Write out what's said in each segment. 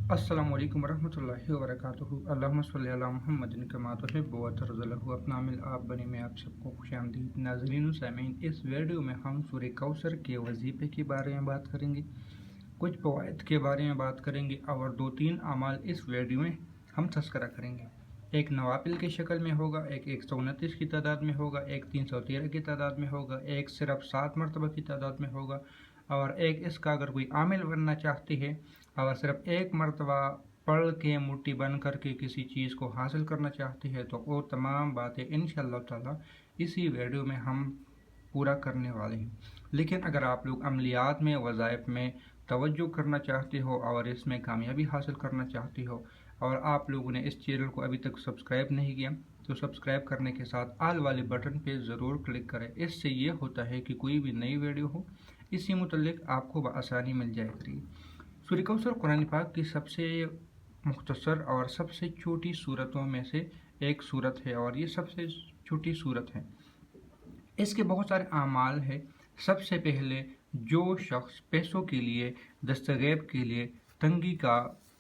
अस्सलामु अलैकुम वरहमतुल्लाहि वबरकातुहू। अल्लाहुम्मा सल्लि अला मुहम्मदिन कमा तुहिब्बु व तर्ज़ुहू। अपना मिल आप बने में आप सबको खुशामदीद। नाज़रीन सामीन, इस वीडियो में हम सूरह कौसर के वजीफ़े के बारे में बात करेंगे, कुछ फ़वाइद के बारे में बात करेंगे और 2-3 अमाल इस वीडियो में हम तज़किरा करेंगे। एक नवाफिल की शक्ल में होगा, एक 129 की तादाद में होगा, एक 313 की तादाद में होगा, एक सिर्फ 7 मरतबा की तादाद में होगा, और एक इसका अगर कोई आमिल बनना चाहती है और सिर्फ एक मरतबा पढ़ के मुट्ठी बन करके किसी चीज़ को हासिल करना चाहती है तो वो तमाम बातें इंशाअल्लाह ताला इसी वीडियो में हम पूरा करने वाले हैं। लेकिन अगर आप लोग अमलियात में, वज़ाइफ में तवज्जो करना चाहते हो और इसमें कामयाबी हासिल करना चाहती हो और आप लोगों ने इस चैनल को अभी तक सब्सक्राइब नहीं किया तो सब्सक्राइब करने के साथ आल वाले बटन पे ज़रूर क्लिक करें। इससे ये होता है कि कोई भी नई वीडियो हो इसी मुतल्लिक आपको बआसानी मिल जाया करेगी। सूरह कौसर कुरान पाक की सबसे मुख्तसर और सबसे छोटी सूरतों में से एक सूरत है और ये सबसे छोटी सूरत है। इसके बहुत सारे आमाल है। सबसे पहले जो शख्स पैसों के लिए, दस्तगैब के लिए, तंगी का,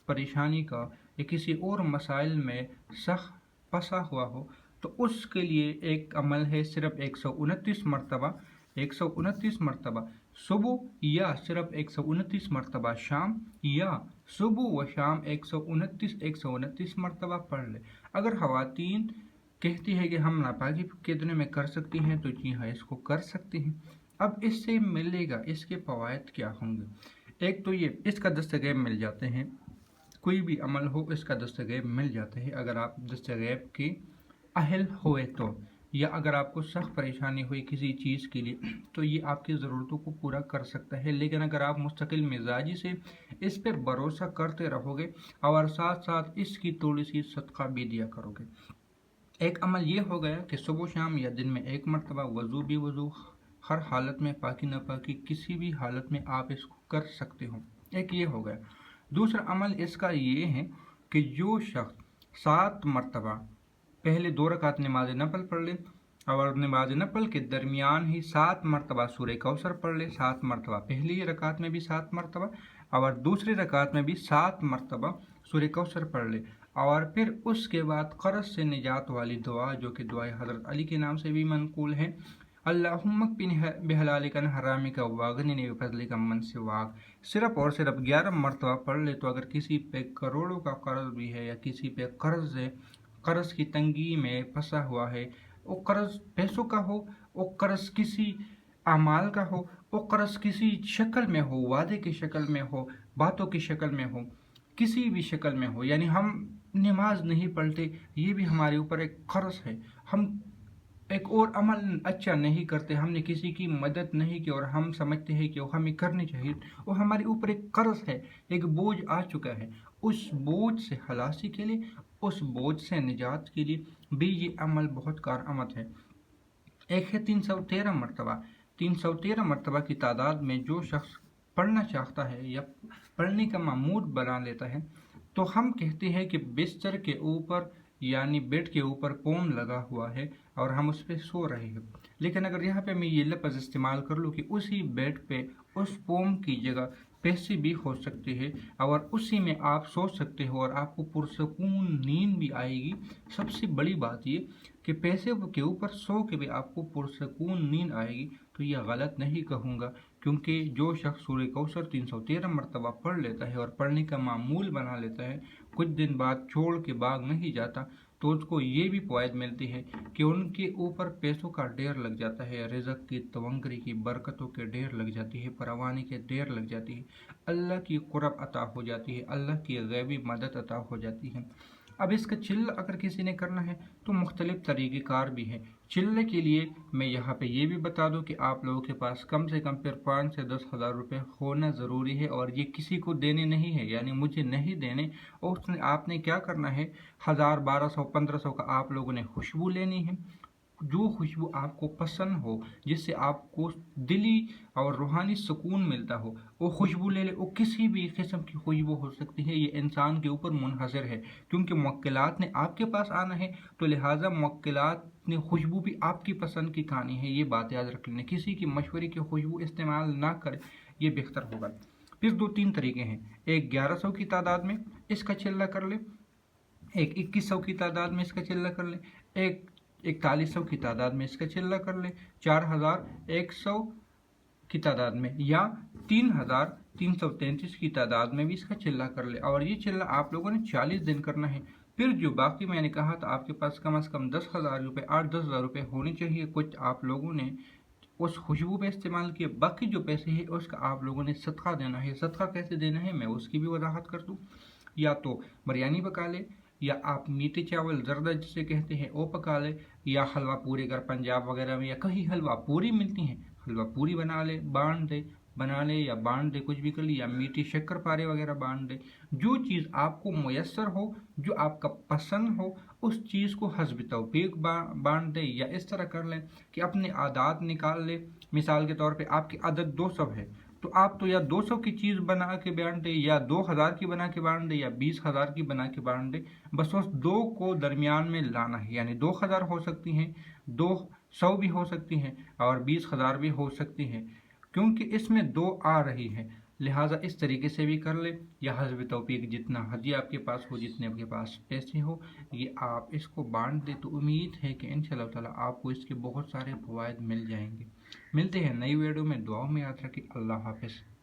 परेशानी का या किसी और मसाइल में सख्त फंसा हुआ हो तो उसके लिए एक अमल है, सिर्फ 129 मरतबा सुबह या सिर्फ 129 मरतबा शाम या सुबह व शाम 129 मरतबा पढ़ ले। अगर ख़वातीन कहती है कि हम नापाकी के दिनों में कर सकती हैं तो जी हाँ, इसको कर सकती हैं। अब इससे मिलेगा, इसके फ़वाइद क्या होंगे? एक तो ये इसका दस्तगैब मिल जाते हैं, कोई भी अमल हो इसका दस्तगैब मिल जाते हैं अगर आप दस्तगैब के अहल हुए तो, या अगर आपको सख्त परेशानी हुई किसी चीज़ के लिए तो ये आपकी ज़रूरतों को पूरा कर सकता है। लेकिन अगर आप मुस्तकिल मिजाजी से इस पर भरोसा करते रहोगे और साथ साथ इसकी थोड़ी सी सदका भी दिया करोगे। एक अमल ये हो गया कि सुबह शाम या दिन में एक मरतबा वज़ू हर हालत में, पाकी नापाकी किसी भी हालत में आप इसको कर सकते हो। एक ये हो गया। दूसरा अमल इसका ये है कि जो शख्स 7 मरतबा पहले 2 रकात नमाज नफल पढ़ ले और नमाज नफल के दरमियान ही 7 मरतबा सूरह कौसर पढ़ ले, 7 मरतबा पहली रकात में भी 7 मरतबा और दूसरी रकात में भी 7 मरतबा सूरह कौसर पढ़ ले, और फिर उसके बाद कर्ज से निजात वाली दुआ जो कि दुआ हज़रत अली के नाम से भी मनकूल है, अल्लाहुम्मा बिहलालिका अन हरामिका वागनिनी बिफज़लिका अम्मन सिवाक, सिर्फ और सिर्फ 11 मरतबा पढ़ ले। तो अगर किसी पे करोड़ों का कर्ज भी है या किसी पे कर्ज की तंगी में फंसा हुआ है, वो कर्ज पैसों का हो, वो कर्ज किसी अमाल का हो, वो कर्ज किसी शक्ल में हो, वादे की शक्ल में हो, बातों की शक्ल में हो, किसी भी शक्ल में हो, यानी हम नमाज नहीं पढ़ते ये भी हमारे ऊपर एक कर्ज है, हम एक और अमल अच्छा नहीं करते, हमने किसी की मदद नहीं की और हम समझते हैं कि वो हमें करनी चाहिए, वो हमारे ऊपर एक कर्ज है, एक बोझ आ चुका है। उस बोझ से खलासी के लिए, उस बोझ से निजात के लिए भी ये अमल बहुत कारआमद है। एक है 313 मरतबा। 313 मरतबा की तादाद में जो शख्स पढ़ना चाहता है या पढ़ने का मामूद बना लेता है तो हम कहते हैं कि बिस्तर के ऊपर यानी बेड के ऊपर पोम लगा हुआ है और हम उस पर सो रहे हैं, लेकिन अगर यहाँ पे मैं ये लफ्ज़ इस्तेमाल कर लूँ कि उसी बेड पे उस पोम की जगह पैसे भी हो सकते हैं और उसी में आप सो सकते हो और आपको पुरसकून नींद भी आएगी। सबसे बड़ी बात ये कि पैसे के ऊपर सो के भी आपको पुरसकून नींद आएगी, तो ये गलत नहीं कहूँगा, क्योंकि जो शख्स सूरह कौसर 313 मरतबा पढ़ लेता है और पढ़ने का मामूल बना लेता है, कुछ दिन बाद छोड़ के भाग नहीं जाता, तो उसको ये भी फ़वाइद मिलती है कि उनके ऊपर पैसों का ढेर लग जाता है, रिज़्क़ की, तवंगरी की, बरकतों के ढेर लग जाती है, फरावानी के ढेर लग जाती है, अल्लाह की कुर्ब अता हो जाती है, अल्लाह की गैबी मदद अता हो जाती है। अब इसका चिल्ला अगर किसी ने करना है तो मुख्तलिफ़ तरीक़ेकार भी हैं। चिल्ले के लिए मैं यहाँ पे ये भी बता दूँ कि आप लोगों के पास कम से कम फिर 5 से 10 हज़ार रुपये होना ज़रूरी है और ये किसी को देने नहीं है, यानी मुझे नहीं देने। और उसने आपने क्या करना है, 1000, 1200, 1500 का आप लोगों ने खुशबू लेनी है, जो खुशबू आपको पसंद हो, जिससे आपको दिली और रूहानी सुकून मिलता हो, वो खुशबू ले ले। वो किसी भी किस्म की खुशबू हो सकती है, ये इंसान के ऊपर मुनहसर है, क्योंकि मुवक्किलात ने आपके पास आना है तो लिहाजा मुवक्किलात ने खुशबू भी आपकी पसंद की खानी है। ये बात याद रख लेना, किसी की मशवरे की खुशबू इस्तेमाल ना करें, ये बेहतर होगा। फिर 2-3 तरीके हैं, एक 1100 की तादाद में इसका चिल्ला कर ले, एक 2100 की तादाद में इसका चिल्ला कर ले, एक 4100 की तादाद में इसका चिल्ला कर ले, 4100 की तादाद में, या 3333 की तादाद में भी इसका चिल्ला कर ले। और ये चिल्ला आप लोगों ने 40 दिन करना है। फिर जो बाकी मैंने कहा था आपके पास कम से कम 10,000 रुपये 8-10,000 रुपये होने चाहिए, कुछ आप लोगों ने उस खुशबू पे इस्तेमाल किए, बाकी जो पैसे हैं उसका आप लोगों ने सदका देना है। सदका कैसे देना है मैं उसकी भी वजाहत कर दूँ। या तो बिरयानी पका ले, या आप मीठे चावल जर्दा जिसे कहते हैं वो पका ले, या हलवा पूरी, अगर पंजाब वगैरह में या कहीं हलवा पूरी मिलती हैं, हलवा पूरी बना ले, बना ले या बांट दे, कुछ भी कर ले, या मीठी शक्कर पारे वगैरह बांट दे। जो चीज़ आपको मुयस्सर हो, जो आपका पसंद हो, उस चीज़ को हस्ब तौफीक बांट दे। या इस तरह कर लें कि अपने आदात निकाल ले। मिसाल के तौर पे आपकी आदत 200 है, तो आप तो या 200 की चीज़ बना के बांट दे, या 2000 की बना के बांट दे, या 20,000 की बना के बांट दे। बस उस दो को दरमियान में लाना है, यानी 2000 हो सकती हैं, 200 भी हो सकती हैं, और 20,000 भी हो सकती हैं, क्योंकि इसमें दो आ रही है। लिहाजा इस तरीके से भी कर ले, या हस्ब तौफीक जितना हदिया आपके पास हो, जितने आपके पास पैसे हो, ये आप इसको बांट दे। तो उम्मीद है कि इंशाअल्लाह ताला आपको इसके बहुत सारे फ़वाइद मिल जाएंगे। मिलते हैं नई वीडियो में, दुआओं में याद रखें। अल्लाह हाफ़िज़।